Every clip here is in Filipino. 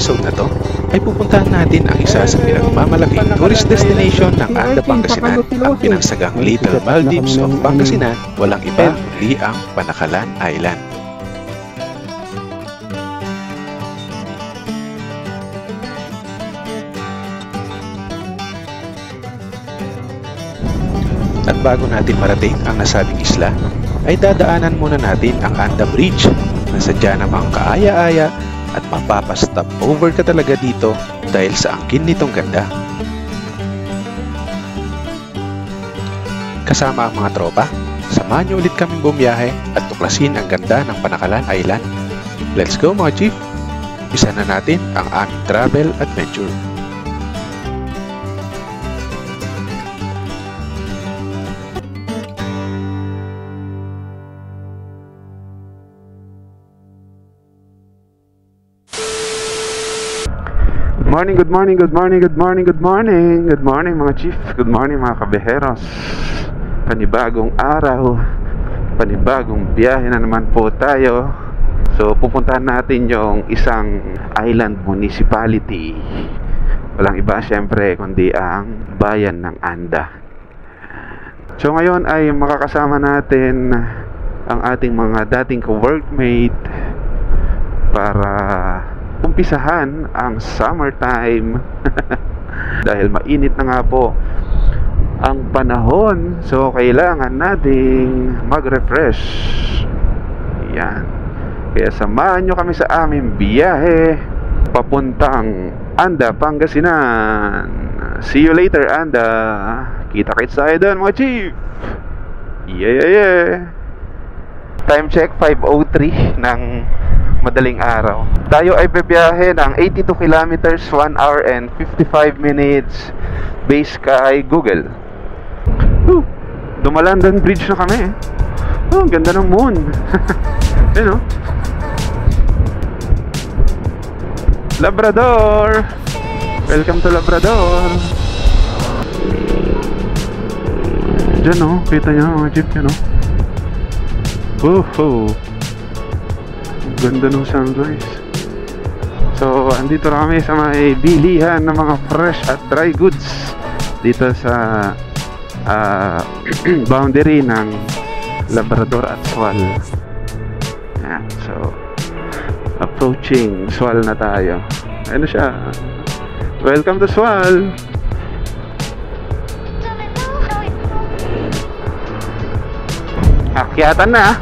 episode na to ay pupuntahan natin ang isa sa pinagmamalaking tourist destination ng Anda, Pangasinan, ang pinagsagang Little Maldives of Pangasinan, walang iba kundi ang Panakalan Island. At bago natin marating ang nasabing isla, ay dadaanan muna natin ang Anda Bridge na sadya namang kaaya-aya at mapapastop over ka talaga dito dahil sa angkin nitong ganda. Kasama ang mga tropa, samahan niyo ulit kaming bumiyahe at tuklasin ang ganda ng Panakalan Island. Let's go mga chief! Umpisa na natin ang aming travel adventure. Good morning mga chief, good morning mga kabeheros. Panibagong araw, panibagong biyahe na naman po tayo. So pupuntahan natin yung isang island municipality. Walang iba syempre kundi ang bayan ng Anda. So ngayon ay makakasama natin ang ating mga dating ka-workmate para umpisahan ang summertime. Dahil mainit na nga po ang panahon, so kailangan nating mag-refresh. Yan. Kaya samahan nyo kami sa aming biyahe papuntang Anda, Pangasinan. See you later, Anda. Kita-kits tayo doon mga chief. Yeah. Time check 5:03 ng madaling araw. Tayo ay bibiyahe ng 82 kilometers, 1 hour and 55 minutes based kay Google. Dumalandan Bridge na kami. Ganda ng moon. Ayun o. Labrador. Welcome to Labrador. Diyan o, kita nyo mga jeep yun o. Ganda ng sunrise. So, andito na kami sa may bilihan ng mga fresh at dry goods dito sa boundary ng Labrador at Sual. Yan. So, approaching Sual na tayo. Ano siya? Welcome to Sual. Akyatan na.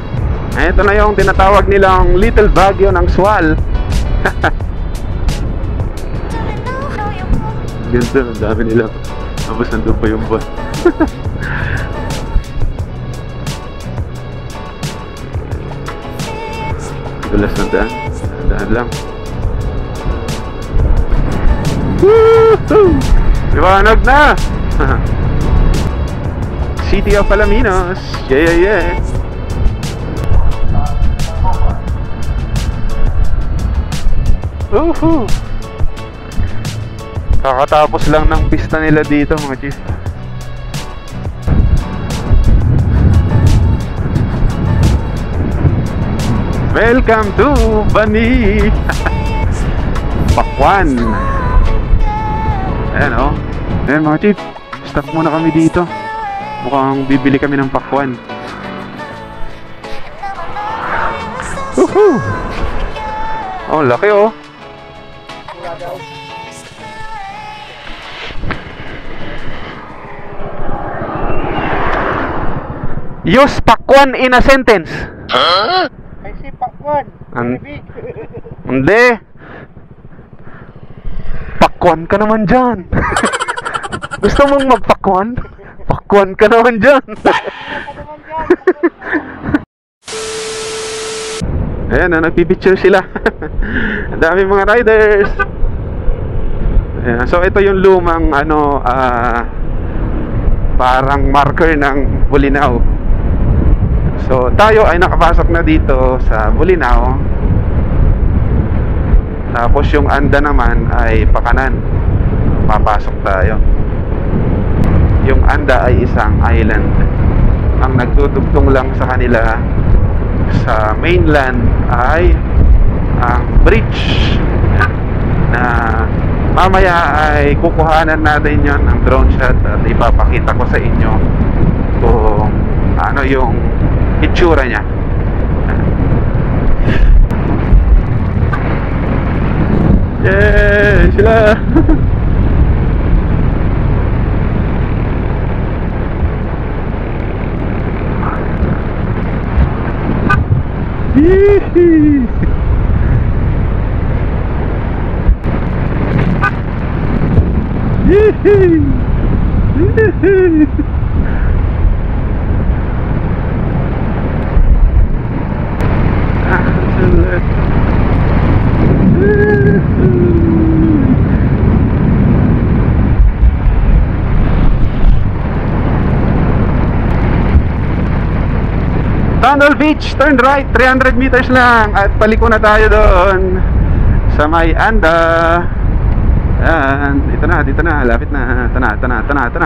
Ito na yung tinatawag nilang Little Baguio ng Sual. Ganda, ang dami nila. Tapos nandun pa yung bus. Dulas ng daan. Daan lang. Woohoo! Liwanag na! City of Alaminos. Yeah. Kakatapos lang ng pista nila dito mga chief. Welcome to Bani. Pakwan. Ayan o. Ayan mga chief, stop muna kami dito. Mukhang bibili kami ng pakwan. Oh, laki oh. Use pakwan in a sentence. Huh? I see pakwan. Hindi. Pakwan ka naman dyan. Gusto mong magpakwan? Pakwan ka naman dyan. Ayan na, nagpipicture sila. Ang dami mga riders. Ayan, so ito yung lumang parang marker ng Bolinao. So tayo ay nakapasok na dito sa Bolinao. Tapos yung Anda naman ay pakanan. Papasok tayo. Yung Anda ay isang island. Ang nagtutugtong lang sa kanila sa mainland ay ang bridge. na mamaya ay kukuhanan natin yon ng drone shot at ipapakita ko sa inyo kung ano yung itsura niya. Yeah, sila. Tunnel Beach, turn right, 300 meters lang at paliko na tayo doon sa may Anda. Yan, dito na, lapit na. Ito na.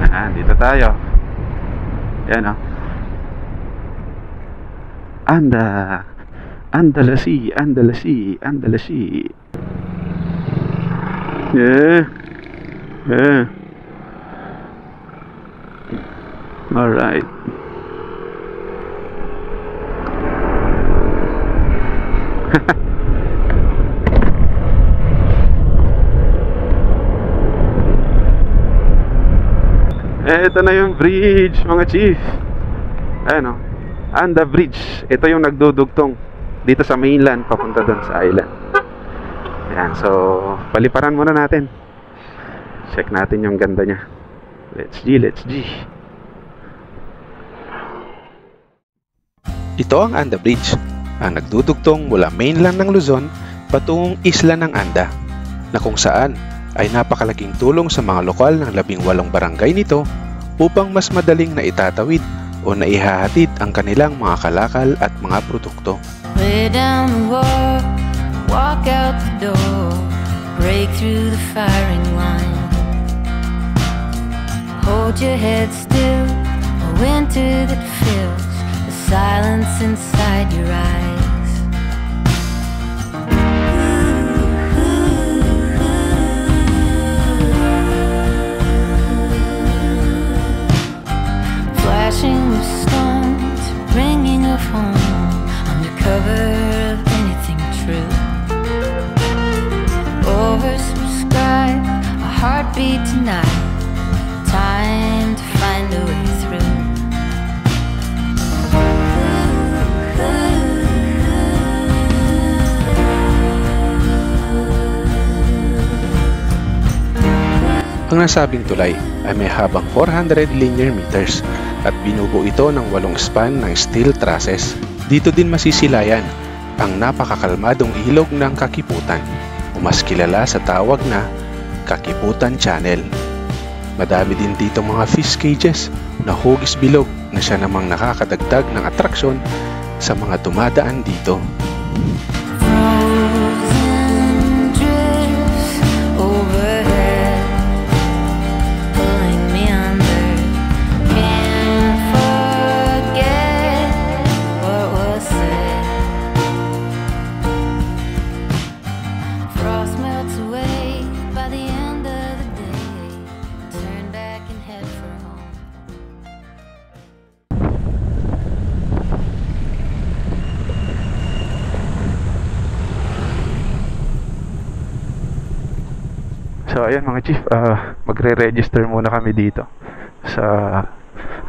Yan, dito tayo. Yan, oh. Andalasi. Yeah. Alright. Ito na yung bridge, mga chief. Ayan, Anda Bridge. Ito yung nagdudugtong dito sa mainland papunta doon sa island. Ayan, so paliparan muna natin. Check natin yung ganda niya. Let's G. Ito ang Anda Bridge, ang nagdudugtong mula mainland ng Luzon patungong isla ng Anda, na kung saan ay napakalaking tulong sa mga lokal ng 18 barangay nito upang mas madaling naitatawid o naihahatid ang kanilang mga kalakal at mga produkto. Lay down the war, walk out the door, break through the firing line. Hold your head still, a winter that fills the silence inside your eyes. Flashing of stones, ringing of home, under cover of anything true. Oversubscribed, a heartbeat tonight, time to find a way through. Ang nasabing tulay ay may habang 400 linear meters at binubuo ito ng 8 span ng steel trusses. Dito din masisilayan ang napakakalmadong ilog ng Kakiputan o mas kilala sa tawag na Kakiputan Channel. Madami din dito mga fish cages na hugis bilog na siya namang nakakadagdag ng atraksyon sa mga dumadaan dito. So ayan mga chief, magre-register muna kami dito sa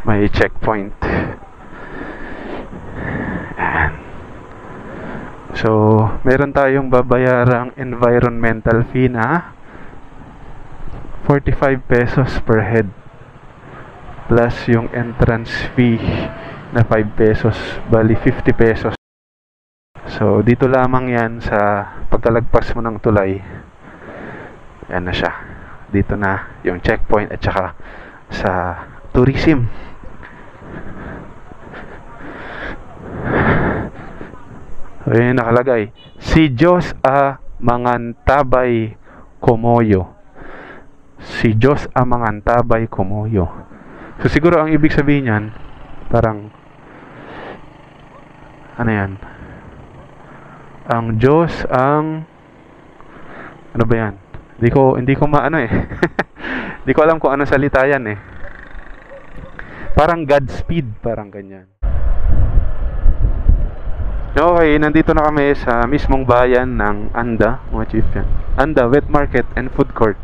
may checkpoint. Ayan. So meron tayong babayarang environmental fee na 45 pesos per head plus yung entrance fee na 5 pesos, bali 50 pesos. So dito lamang yan sa pagkalagpas mo ng tulay. Yan na siya. Dito na yung checkpoint at saka sa tourism. So yun nakalagay, si Diyos a mangantabay kumoyo. Si Diyos a mangantabay kumoyo. So siguro ang ibig sabihin yan, parang ano yan, Ang Diyos ang... Ano ba yan? Hindi ko maano eh. Hindi ko alam kung ano salita yan eh. Parang Godspeed, parang ganyan. Okay, nandito na kami sa mismong bayan ng Anda, mga chief yan. Anda Wet Market and Food Court.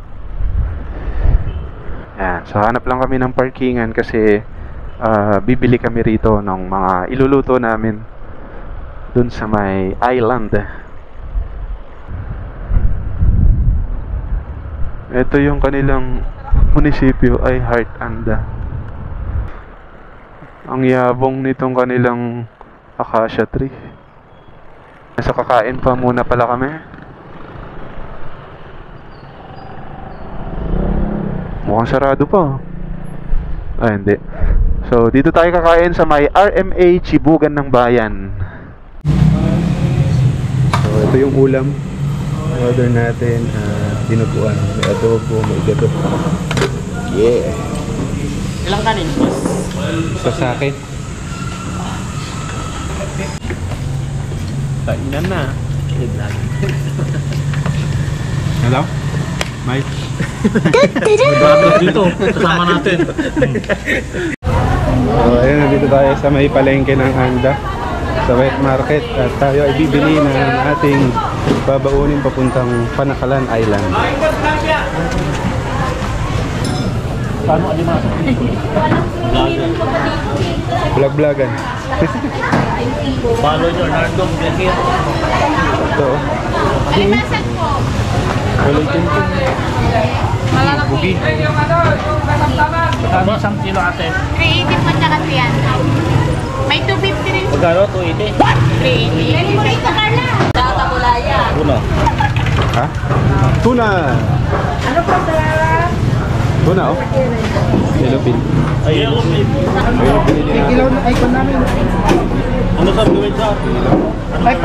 Yan, so hanap lang kami ng parkingan kasi bibili kami rito ng mga iluluto namin dun sa may island. Ito yung kanilang munisipyo ay Heart Anda. Ang yabong nitong kanilang acacia tree. Nasa kakain pa muna pala kami. Mukhang sarado pa. Ay, hindi. So, dito tayo kakain sa may RMA Chibugan ng Bayan. So, ito yung ulam. Order natin dinuguan. May adobo, may gato. Yeah. Ilang kanin, boss? Isa sa akin. Kainan na. Hello? Mike? Dito, kasama natin. So, ayun, nandito tayo sa may palengke ng Anda sa wet market at tayo ay bibili ng ating babaunin papuntang Panakalan Island. Paano alimasa? Vlog-vlogan. Follow nyo, Nardong Vlogger. Ito. Walay kinto. Bugi. Ano, 1 kilo ate? 380 pa tsaka 300. May 250 rin. Magkano? 280? 380. Ready mo rito, Carla. Data mo laya. Uno. Ha? Tuna! Ano po, Sarah? Tuna, oh. Yellowfin. Ay, yellowfin. Ayun, binili natin. Ilaw na icon namin. Ano sa gawin sa atin? Ay,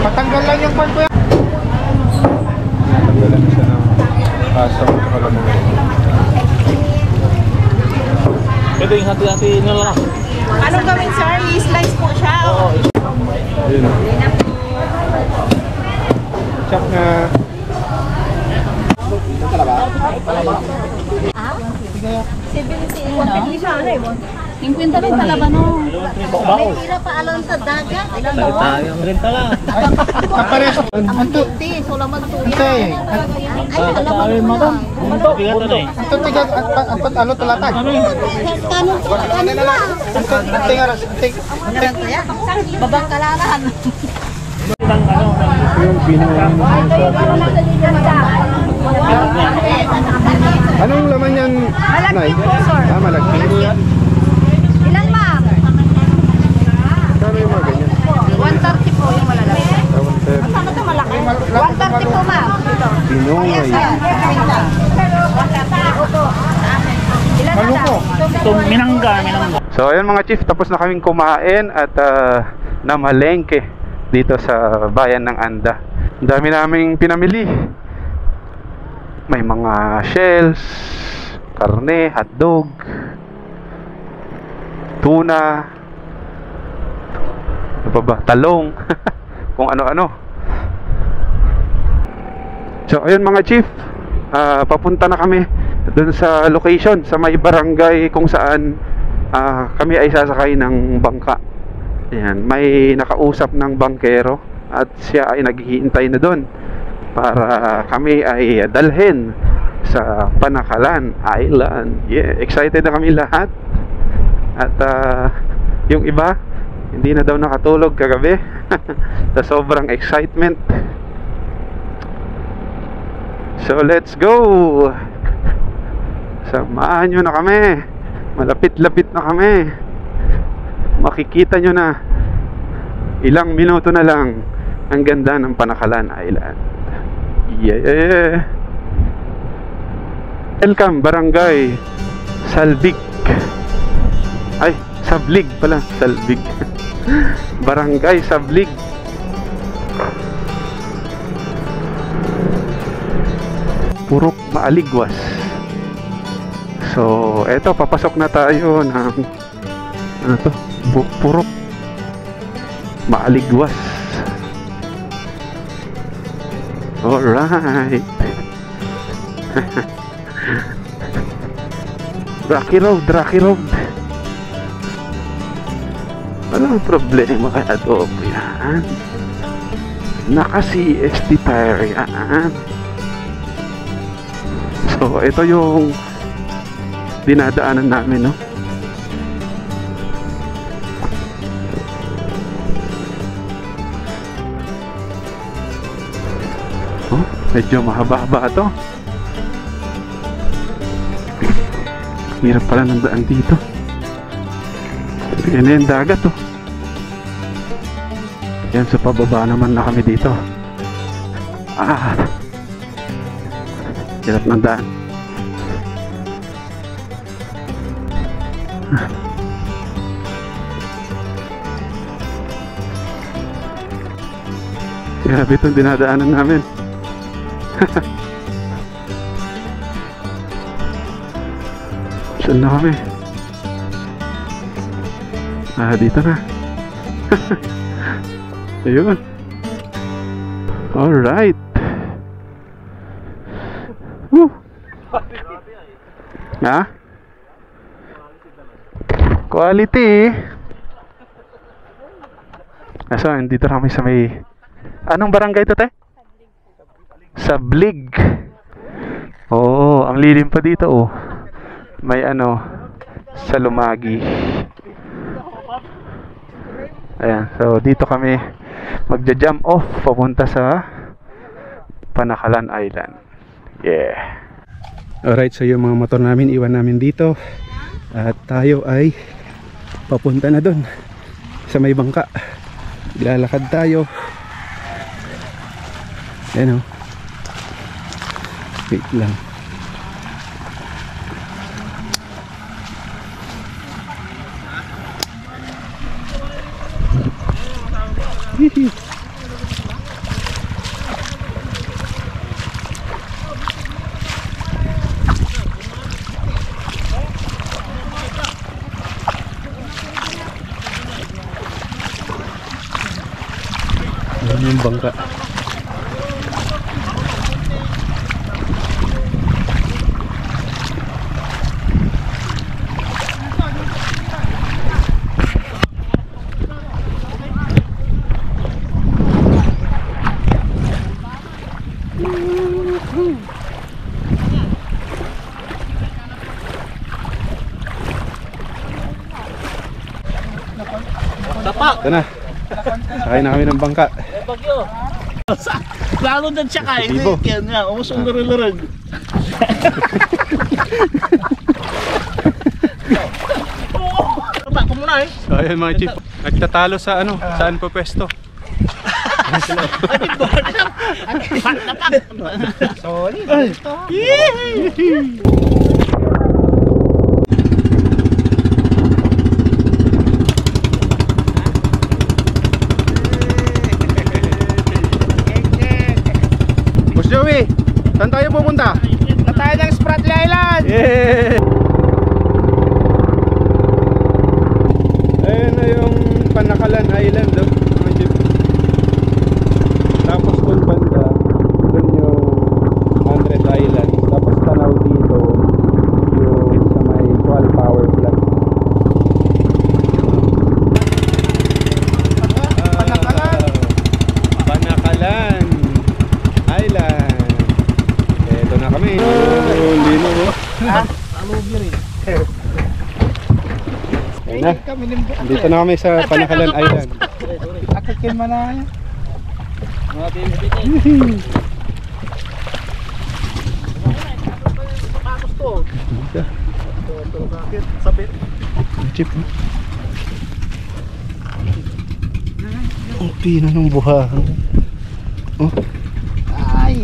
patanggal lang yung pan ko yan. Tanggalan siya ng asang at kalamang. Pwede yung hati-hati na lang. Anong gawin, sir? I-slice po siya. Oo. Ayun. Check na. Ingkwenta rin pala ba no? Bako. Tira pa alon sa dagat. Tayo. Renta lang. Kapares. Anto. Sulaman tuya. Ante. Ay, alam mo na. Ito, bigat na eh. Anto tiga. Anto alo tulatag. Kanon to. Kanon na. Anto. Ante nga ras. Ante. Babang kalaran. Yung pinuha. Anong laman yan, Nay? Ah, malagpi. Ilan, ma'am? Kano yung mga ganyan? 130 po yung malalaki. Tawag sa Ano ito malaki? 130 po, ma'am. Pinoy. Ilan na Maluko. Ito, minangga. So ayun mga chief, tapos na kaming kumain at namalengke dito sa bayan ng Anda. Ang dami naming pinamili. May mga shells, karne, hotdog, tuna, ano pa ba? Talong, kung ano-ano. So ayun mga chief, papunta na kami dun sa location, sa may barangay kung saan kami ay sasakay ng bangka. Ayan, may nakausap ng bangkero at siya ay naghihintay na doon para kami ay dalhin sa Panakalan Island. Yeah, excited na kami lahat. At yung iba hindi na daw nakatulog kagabi sa sobrang excitement. So let's go. Samahan nyo na kami. Malapit-lapit na kami. Makikita nyo na ilang minuto na lang ang ganda ng Panakalan Island. Yeah. Welcome Barangay Salbig. Ay, Sablig pala, Salbig. Barangay Sablig. Purok Maaligwas. So, eto papasok na tayo ng ano to? Purok Maaligwas. Alright. Rocky Road, Rocky Road. Walang problema kay Adobo yan. Naka CST tire yan. So ito yung dinadaanan namin, no? Oh, medyo mahaba-haba to. Hirap pala ng daan dito. Yan na yung dagat, oh. Yan, sa pababa naman na kami dito. Hirap ng daan. Grabe itong dinadaanan namin. Saan na kami? Dito na. Ayun. Alright. Ha? Quality. Asan? Dito na kami sa may... Anong barangay ito, te? Sablig. Oo, ang lilim pa dito, oh. May ano, sa Lumagi. Ayan, so dito kami magja-jump off papunta sa Panakalan Island. Yeah. Alright, so yung mga motor namin iwan namin dito. At tayo ay papunta na dun sa may bangka. Lalakad tayo. Ayan, oh. Wait lang. Ayan yung bangka. Ito na. Sakay na kami ng bangka. Bagyo. Lalo din siya kain. Kaya nga, umusong lurag-lurag. Bako mo na, eh. So ayan mga chief, nagtatalo sa ano, saan po pwesto? Sorry. Boss Joey, saan tayo pupunta? Na tayo ng Spratly Island. Yeah! Ayan na yung Panakalan Island, oh, mga jeep. Tapos dun banda, dun yung 100 Island. Tapos tanaw dito yung sa may Kual Power Plant. Panakalan Island. Eto na kami. Hindi na, oh. Ayan na. Dito na kami sa Panakalan Island. Akikin mo na. Sabit. Chip. Ang pino ng buhang. Oh. Ay.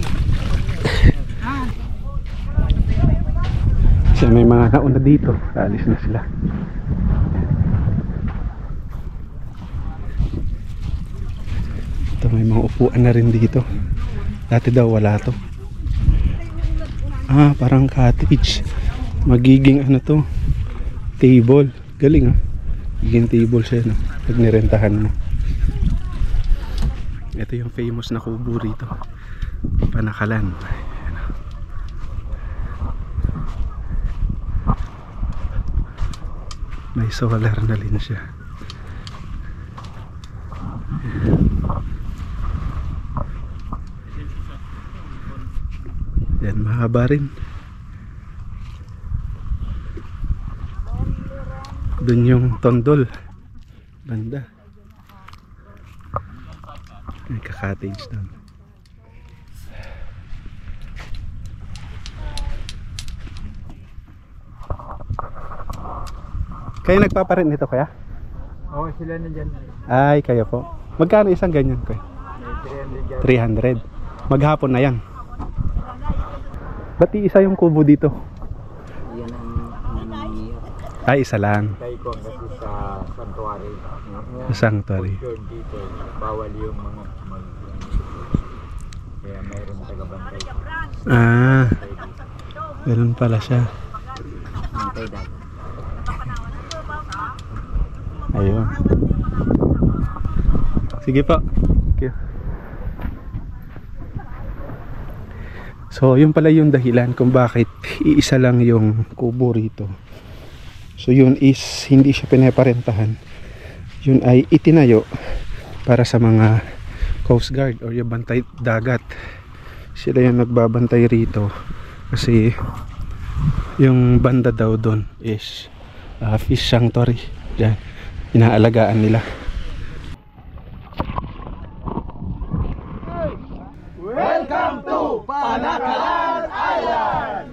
Kasi may mga nauna dito. Alis na sila. Ito may mga upuan na rin dito. Dati daw wala to. Parang cottage. Magiging ano to, table. Galing, ah. Magiging table siya, no? Pag nirentahan mo. Ito yung famous na kubo rito. Panakalan. May solar na rin siya. Yan, mahaba rin. Doon yung Tondol banda. May ka-cottage doon. Kayo nagpaparin nito kaya? Oo, sila na dyan. Ay, kayo po. Magkano isang ganyan kayo? 300. Maghapon na yan. Ba't isa yung kubo dito? Yan ang Ay, isa lang. tayo ko kasi sa sanctuary. Sanctuary. Dito, bawal yung mga kaya mayroon taga-bantay. Ah, ganun pala siya. Bantay dati. Ayun. Sige po. Thank you. So, yun pala yung dahilan kung bakit iisa lang yung kubo rito. So, yun is hindi siya pinaparentahan. Yun ay itinayo para sa mga Coast Guard or yung bantay dagat. Sila yung nagbabantay rito kasi yung banda daw doon is fish sanctuary. Diyan, inaalagaan nila. Welcome to Panakalan Island!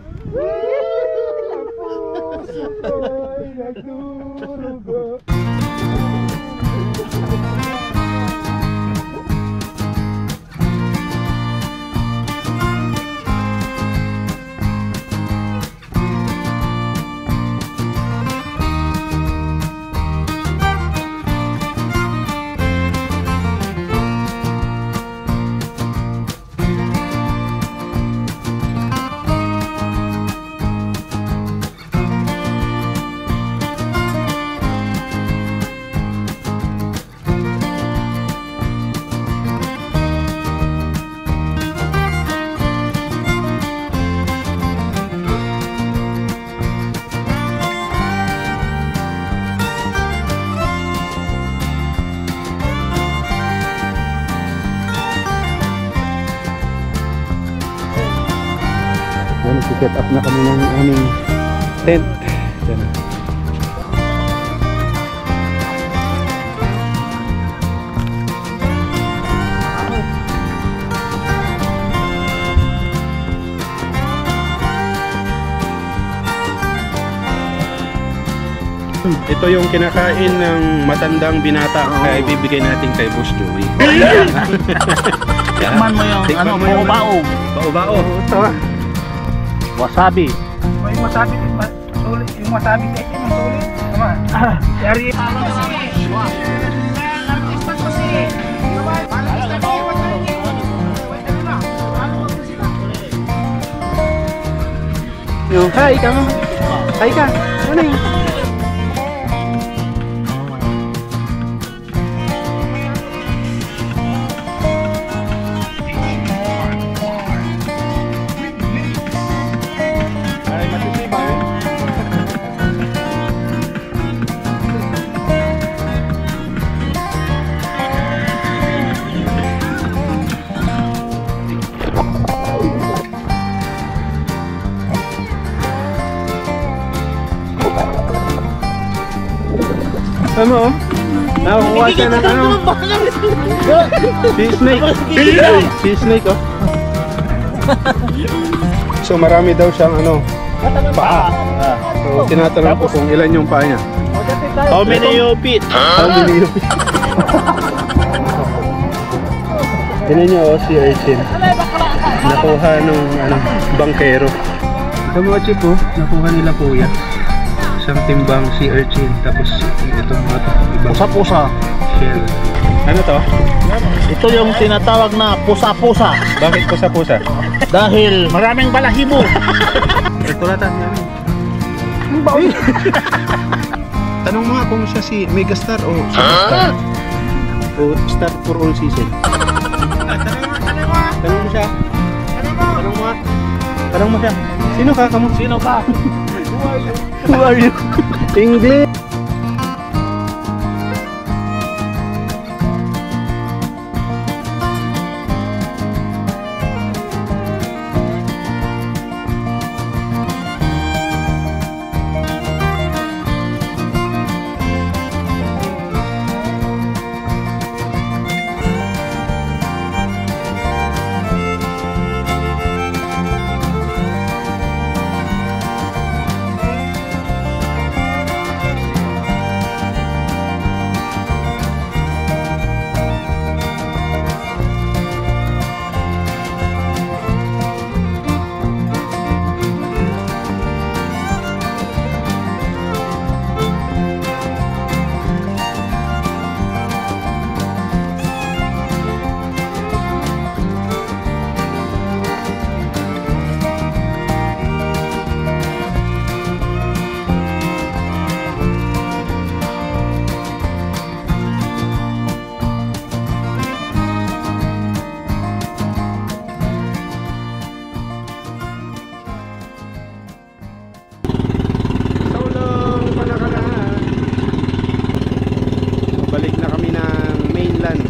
Set up na kami ng aming tent. Diyan na. Ito yung kinakain ng matandang binata na ibibigay natin kay Boss Joey. Tikman mo yung Tikman mo yung baong. Bao-bao. Tawa. Wasabi. May masabi sulit, yung masabi kayo yung sulit. Tama. Yari. Yo, hi ka mo. Hi ka. Ano yun? Ano? Nakakuha siya ng ano? Sea snake. Sea snake, oh. So marami daw siyang ano, paa. So tinatanong ko kung ilan yung paa niya. How many you feet? How many you feet? Tinan niyo, oh, sea urchin. Nakuha nung ano, bangkero. Ito mga chip, oh, nakuha nila po yan. Isang timbang sea urchin, tapos itong mga ibang Pusa-pusa. shell. Ano to? Ito yung tinatawag na pusa-pusa. Bakit pusa-pusa? Dahil maraming balahibo. Ito latan yan. Tanong mo nga kung siya si Megastar o Superstar. O Star for all season. Tanong mo siya. Tanong mo siya. Sino ka kamo? Sino ka? Who are you? English. Balik na kami ng mainland.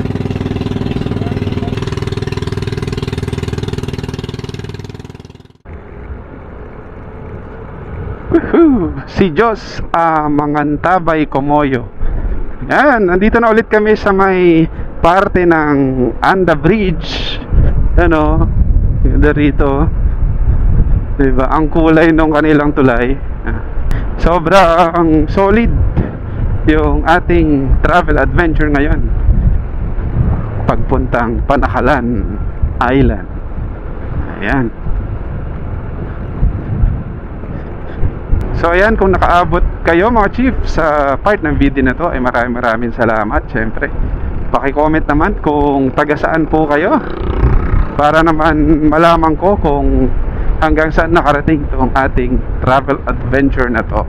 Woohoo! Si Diyos Mangantabay Comoyo. Yan, nandito na ulit kami sa may parte ng Anda Bridge. Ano, dito. Diba? Ang kulay ng kanilang tulay. Sobrang solid yung ating travel adventure ngayon. Pagpuntang Panakalan Island. Ayan. So ayan, kung nakaabot kayo mga chief sa part ng video na to, ay maraming salamat. Syempre, paki-comment naman kung taga saan po kayo, para naman malaman ko kung hanggang saan nakarating tong ating travel adventure na to.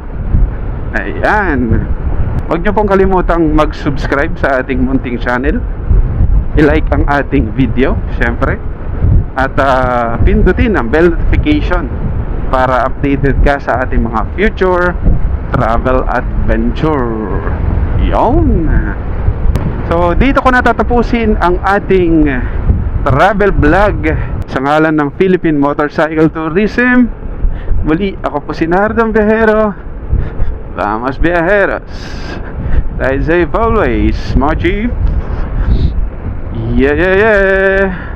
Ayan. Huwag nyo pong kalimutang mag-subscribe sa ating munting channel, i-like ang ating video syempre, at pindutin ang bell notification para updated ka sa ating mga future travel adventure. Yon. So dito ko natatapusin ang ating travel vlog sa ngalan ng Philippine Motorcycle Tourism. Muli, ako po si Nardong Bihero. Vamos viajeros, ride safe always, mga chief. Yeah.